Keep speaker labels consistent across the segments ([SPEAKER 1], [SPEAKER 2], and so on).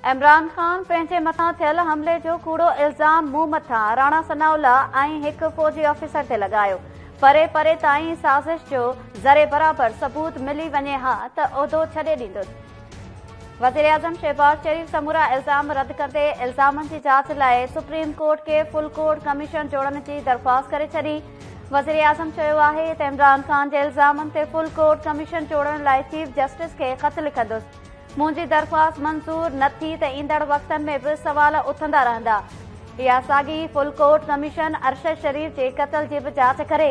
[SPEAKER 1] इमरान खान पंहिंजे मथां थियल हमले जो कूड़ो इल्ज़ाम मुंहुं मथां राणा सनाउल्ला ऐं हिक फ़ौजी ऑफिसर ते लॻायो। परे परे ताईं साज़िश जो ज़रे बराबर सबूत मिली वञे हा त उहिदो छॾे ॾींदुसि। वज़ीर आज़म शहबाज शरीफ समूरा इल्ज़ाम रद्द कंदे इल्ज़ामनि जी जाच लाइ सुप्रीम कोर्ट खे फुल कोर्ट कमीशन जोड़ण जी दरख़्वास्त करे छॾी। वज़ीर आज़म चयो आहे त इमरान खान जे इल्ज़ामनि ते फुल कोर्ट कमीशन जोड़ण लाइ चीफ जस्टिस खे ख़त लिखंदुसि। मुंहिंजी दरख़्वास्त मंज़ूर न थी त ईंदड़ वक़्तनि में बि सवाल उथंदा रहंदा। इहा साॻी फुल कोर्ट कमीशन अरशद शरीफ जे क़त्ल जी बि जाच करे।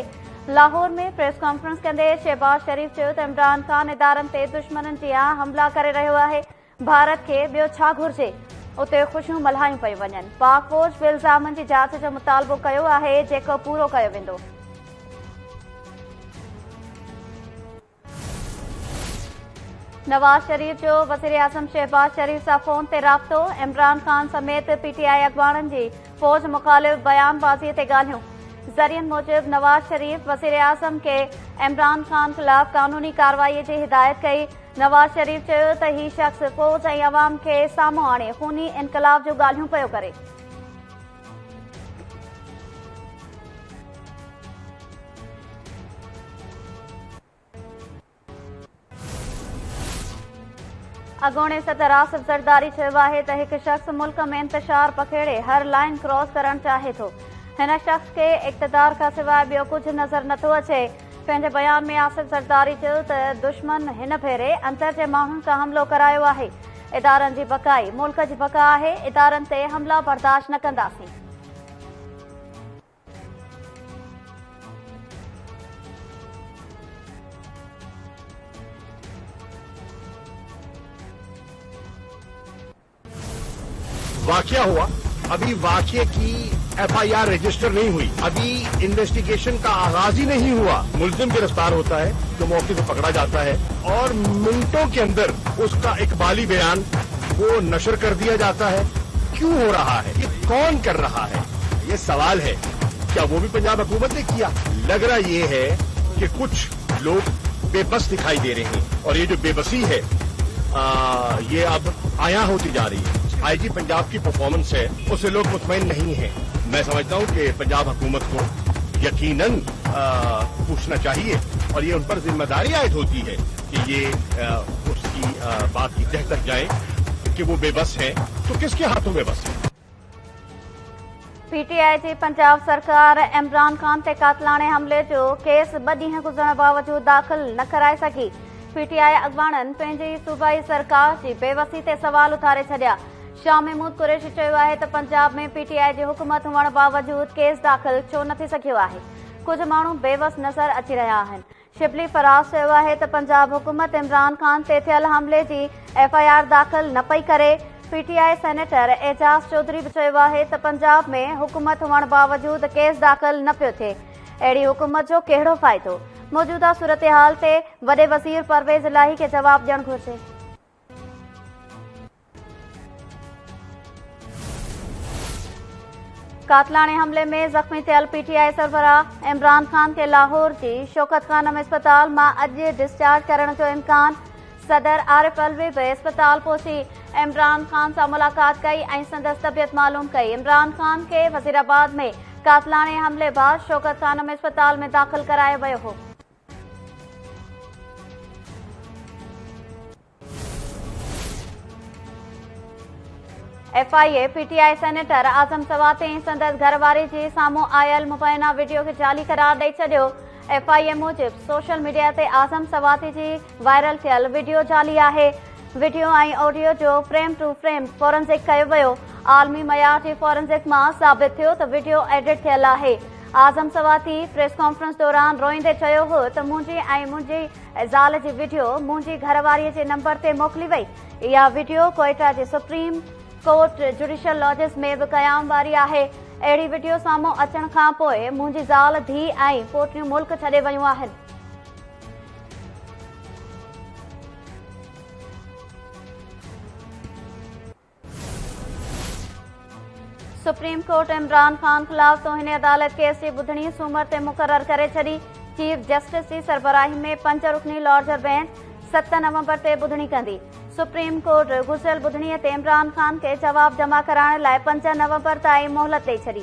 [SPEAKER 1] लाहौर में प्रेस कॉन्फ्रेंस कंदे शहबाज शरीफ चयो त इमरान खान इदारनि ते दुश्मननि जी हमला करे रहियो आहे। भारत खे ॿियो छा घुर्जे? उते ख़ुशियूं मल्हायूं पियूं वञनि। पाक फ़ौज बि इल्ज़ामनि जी जाच जो मुतालबो कयो आहे, जेको पूरो कयो वेंदो। नवाज़ शरीफ जो वज़ीर आज़म शहबाज शरीफ सां फ़ोन ते राब्तो। इमरान खान समेत पीटीआई अॻवाननि जी फ़ौज मुख़ालिफ़ बयानबाज़ीअ ते ॻाल्हियूं। ज़रियनि मूजिबि नवाज़ शरीफ वज़ीर आज़म खे इमरान खान ख़िलाफ़ कानूनी कार्रवाईअ जी हिदायत कई। नवाज़ शरीफ चयो त हीउ शख़्स फ़ौज ऐं अवाम खे साम्हूं आणे खूनी इनक़लाब जो ॻाल्हियूं पियो करे। अॻूणे सदर आसिफ ज़रदारी चयो आहे त हिकु शख़्स मुल्क में इंतशार पखेड़े हर लाइन क्रॉस करणु चाहे थो। हिन शख़्स खे इक़्तिदार खां सवाइ ॿियो कुझु नज़र नथो अचे। पंहिंजे बयान में आसिफ ज़रदारी चयो त दुश्मन हिन भेरे अंदर जे माण्हुनि खां हमलो करायो आहे। इदारनि जी बकाई मुल्क जी बका आहे। इदारनि ते हमला बर्दाश्त न कंदासीं।
[SPEAKER 2] वाकया हुआ, अभी वाकये की एफआईआर रजिस्टर नहीं हुई, अभी इन्वेस्टिगेशन का आगाज ही नहीं हुआ। मुल्जिम गिरफ्तार होता है तो मौके से पकड़ा जाता है और मिनटों के अंदर उसका इकबाली बयान वो नशर कर दिया जाता है। क्यों हो रहा है? ये कौन कर रहा है? ये सवाल है। क्या वो भी पंजाब हुकूमत ने किया? लग रहा ये है कि कुछ लोग बेबस दिखाई दे रहे हैं और ये जो बेबसी है ये अब आया होती जा रही है। आईजी पंजाब की परफॉर्मेंस है उससे लोग मुतमईन नहीं है। मैं समझता हूं कि पंजाब हुकूमत को यकीनन पूछना चाहिए और ये उन पर जिम्मेदारी आयद होती है कि ये उसकी बात की तह तक जाए कि वो बेबस है तो किसके हाथों में बस है।
[SPEAKER 1] पीटीआई जी पंजाब सरकार इमरान खान ते कातलाणे हमले जो केस 2 ॾींहं गुज़रण बावजूद दाख़िल न कराए सघी। पीटीआई अॻवाननि पंहिंजी सूबाई सरकार जी बेवसी ते सवाल उथारे छॾिया। शाह महमूद कुरैशी चयो आहे त पंजाब में पीटीआई जी हुकूमत हुअण बावजूद केस दाख़िल छो न थी सघियो आहे। कुझु माण्हू बेवस नज़र अची रहिया आहिनि। शिबली फराज़ चयो आहे त पंजाब हुकूमत इमरान खान ते थियल हमले जी एफआईआर दाख़िल न पई करे। पीटीआई सेनेटर एजाज़ चौधरी बि चयो आहे त पंजाब में हुकूमत हुअण बावजूद केस दाख़िल न पियो थिए। अहिड़ी हुकूमत जो कहिड़ो फ़ाइदो? मौजूदा सूरतहाल ते वॾे वज़ीर परवेज़ इलाही खे जवाब ॾियणु घुर्जे। कातलाणे हमले में ज़ख़्मी थियल पीटीआई सरबराह इमरान खान के लाहौर जी शौकत खानम अस्पताल मां अॼु डिस्चार्ज करण जो इम्कान। सदर आरिफ अलवी बि अस्पताल पहुची इमरान खान सां मुलाक़ात कई ऐं संदसि तबियत मालूम कई। इमरान खान खे वज़ीराबाद में कातलाणे हमले बाद शौकत खानम अस्पताल में दाख़िल करायो वियो हो। एफआईए पीटीआई सेनेटर आज़म सवाती ऐं संदसि घरवारी जी साम्हूं आयल मुबैना वीडियो खे जाली करार ॾेई छॾियो। एफआईए मूजिबि सोशल मीडिया ते आज़म सवाती जी वायरल थियल वीडियो जाली आहे। वीडियो ऐं ऑडियो जो फ्रेम टू फ्रेम फॉरेंसिक कयो वियो। आलमी मयार जी फॉरेंसिक मां साबित थियो त वीडियो एडिट थियल आहे। आज़म सवाती प्रेस कॉन्फ्रेंस दौरान रोईंदे चयो हो त मुंहिंजी ज़ाल जी वीडियो मुंहिंजी घरवारीअ जे नंबर ते मोकिली वई। इहा वीडियो कोयटा जे सुप्रीम कोर्ट जुडिशियल लॉजिस में बि क़याम वारी आहे। अहिड़ी वीडियो साम्हूं अचण खां पोइ मुंहिंजी ज़ाल धीउ ऐं पोटियूं मुल्क छॾे वयूं आहिनि। सुप्रीम कोर्ट इमरान खान ख़िलाफ़ तौहीन अदालत केस जी ॿुधणी सूमर ते मुक़रर करे छॾी। चीफ जस्टिस जी सरबराही में 5 रुकनी लॉर्जर बेंच 7 नवंबर ते ॿुधणी कंदी। सुप्रीम कोर्ट गुज़िरियल ॿुधणीअ ते इमरान ख़ान खे जवाब जमा कराइण लाइ 5 नवंबर ताईं मोहलत ॾेई छॾी।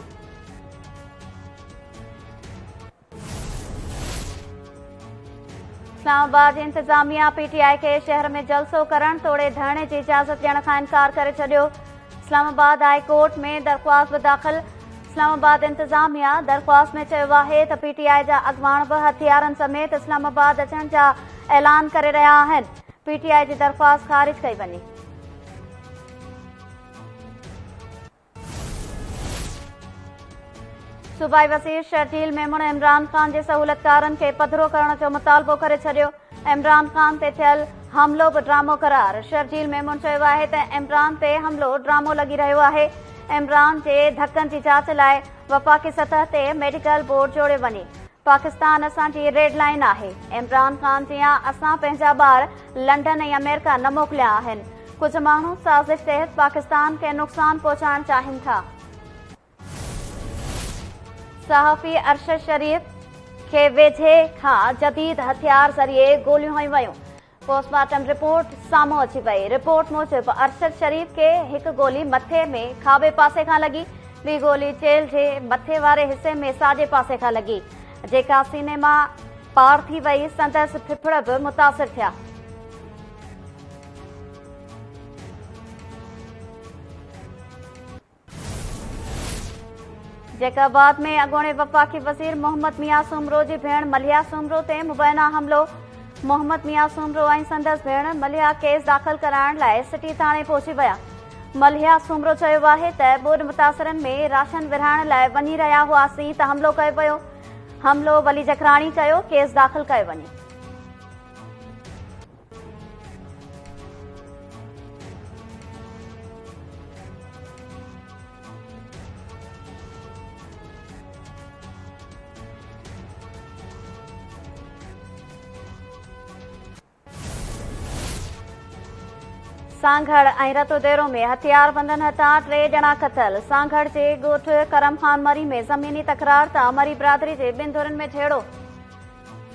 [SPEAKER 1] इस्लामाबाद इंतजामिया पीटीआई खे शहर में जलसो करण तोड़े धरणे जी इजाज़त ॾियण खां इनकार करे छॾियो। इस्लामाबाद हाई कोर्ट में दरख़्वास्त दाख़िल। इस्लामाबाद इंतजामिया दरख़्वास्त में चयो आहे त पीटीआई जा अॻवान बि हथियारनि समेत इस्लामाबाद अचण जा ऐलान करे रहिया आहिनि। पीटीआई जी दरख़्वास्त ख़ारिज कई वञे। सूबाई वज़ीर शर्जील मेमून इमरान ख़ान जे सहूलियतकारनि खे पधिरो करण जो मुतालबो करे छॾियो। इमरान ख़ान ते थियल हमलो बि ड्रामो करार। शर्जील मेमून चयो आहे त इमरान ते हमलो ड्रामो लॻी रहियो आहे। इमरान जे धकनि जी जांच लाइ वफ़ाक़ी सतह ते मेडिकल बोर्ड जोड़ियो वञे। पाकिस्तान असांजी रेड लाइन आहे। इमरान ख़ान जीअं असां पंहिंजा ॿार लंडन ऐं अमेरिका न मोकिलिया आहिनि। कुझु माण्हू साज़िश तहत पाकिस्तान खे नुक़सान पहुचाइण चाहिनि था। सहाफ़ी अरशद शरीफ़ खे वेझे खां जदीद हथियार ज़रिए गोलियूं हयूं वयूं। पोस्टमार्टम रिपोर्ट साम्हूं अची वई। रिपोर्ट मूजिब अरशद शरीफ़ खे हिकु गोली मथे में खाॿे पासे खां लॻी, ॿी गोली चेल जे मथे वारे हिसे में साॼे पासे खां लॻी, जेका सीने मां पार थी वई। संदसि फिफड़ बि मुतासिर थिया। जैकाबाद में अॻूणे वफ़ाक़ी वज़ीर मोहम्मद मियां सूमरो जी भेण मलिहा सूमरो ते मुबैना हमलो। मोहम्मद मियां सूमरो ऐं संदसि भेण मलिहा केस दाख़िल कराइण लाइ सिटी थाणे पहुची विया। मलिहा सूमरो चयो आहे त ॿोॾि मुतासिरनि में राशन विरहाइण लाइ वञी रहिया हुआसीं त हमलो कयो वियो। हमलो वली जखराणी कयो। केस दाख़िल कयो वञे। सांगड़ ऐं रतोदेरो में हथियार बंदन हथां 3 ॼणा क़तल। सांगड़ जे ॻोठ करम खान मरी में ज़मीनी तकरार तां मरी बिरादरी जे 2 धुरनि में झेड़ो।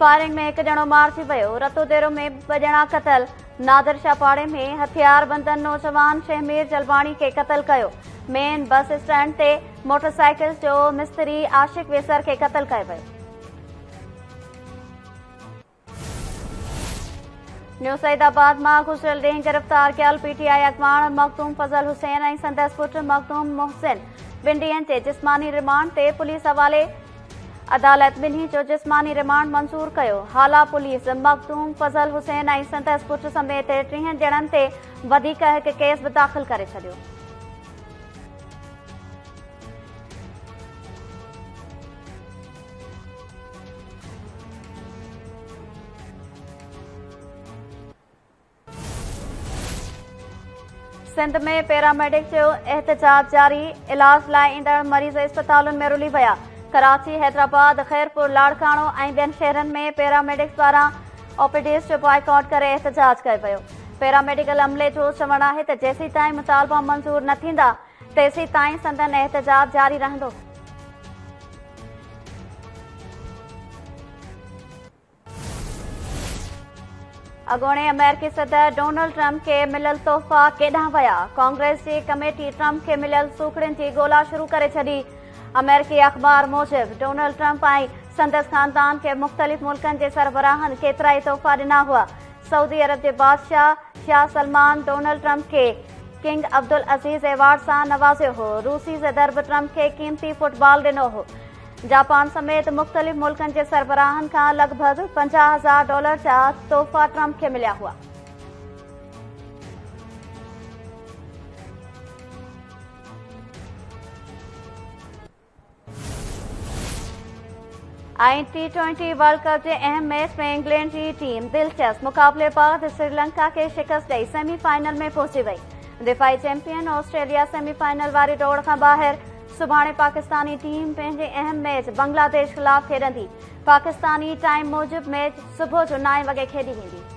[SPEAKER 1] फायरिंग में 1 ॼणो मारिजी वियो। रतोदेरो में 2 ॼणा क़तल। नादिर शाह पाड़े में हथियार बंदन नौजवान शहमीर जलवाणी खे क़तल कयो। मेन बस स्टैंड ते मोटरसाइकिल जो मिस्त्री आशिक वेसर खे क़तल कयो वियो। न्यू सईदाबाद मां गुज़िरियल ॾींहुं गिरफ़्तार कयल पीटीआई अॻवान मखदूम फज़ल हुसैन ऐं संदसि पुट मखदूम मोहसिन 2 ॾींहनि जे जिस्मानी रिमांड ते पुलिस हवाले। अदालत ॿिन्ही जो जिस्मानी रिमांड मंज़ूर कयो। हाला पुलिस मखदूम फज़ल हुसैन ऐं संदसि पुट समेत 3 ॼणनि ते वधीक हिकु केस बि दाख़िल करे छॾियो। सिंध में पैरामेडिक जो एहतजाज जारी। इलाज लाइ ईंदड़ मरीज़ अस्पतालुनि में रुली विया। कराची, हैदराबाद, खैरपुर, लाड़काणो ऐं ॿियनि शहरनि में पैरामेडिक्स पारां ओपीडीज़ जो बॉयकॉट करे एहतजाज कयो वियो। पैरामेडिकल अमले जो चवणु आहे त जेसीं ताईं मुतालबा मंज़ूर न थींदा तेसीं ताईं संदनि एहतजाज जारी रहंदो। अॻूणे अमेरिकी सदर डोनाल्ड ट्रंप खे मिलियल तोहफ़ा केॾांहुं विया। कांग्रेस जी कमेटी ट्रंप खे मिलियल सूखड़ियुनि जी ॻोल्हा शुरू करे छॾी। अमेरिकी अख़बार मूजिब डोनाल्ड ट्रंप ऐं संदसि ख़ानदान खे मुख़्तलिफ़ मुल्कनि जे सरबराहनि केतिरा ई तोहफ़ा ॾिना हुआ। सऊदी अरब जे बादशाह शाह सलमान डोनाल्ड ट्रंप खे किंग अब्दुल अज़ीज़ एवार्ड सां नवाज़ियो हो। रूसी सदर बि ट्रंप खे क़ीमती फुटबॉल ॾिनो हो। जापान समेत मुख़्तलिफ़ मुल्कनि जे सरबराहनि खां लॻभॻि $50,000 जा तोहफ़ा ट्रंप खे मिलिया हुआ। ऐं T20 वर्ल्ड कप जे अहम मैच में इंग्लैंड जी टीम दिलचस्प मुक़ाबले बाद श्रीलंका खे शिकस्त ॾेई सेमीफाइनल में पहुची वई। दिफ़ाई चैंपियन ऑस्ट्रेलिया सेमीफाइनल वारी दौड़ खां ॿाहिरि। सुभाणे पाकिस्तानी टीम पंहिंजे अहम मैच बांग्लादेश ख़िलाफ़ खेॾंदी। पाकिस्तानी टाइम मूजिब मैच सुबुह जो 9 वॻे खेॾी वेंदी।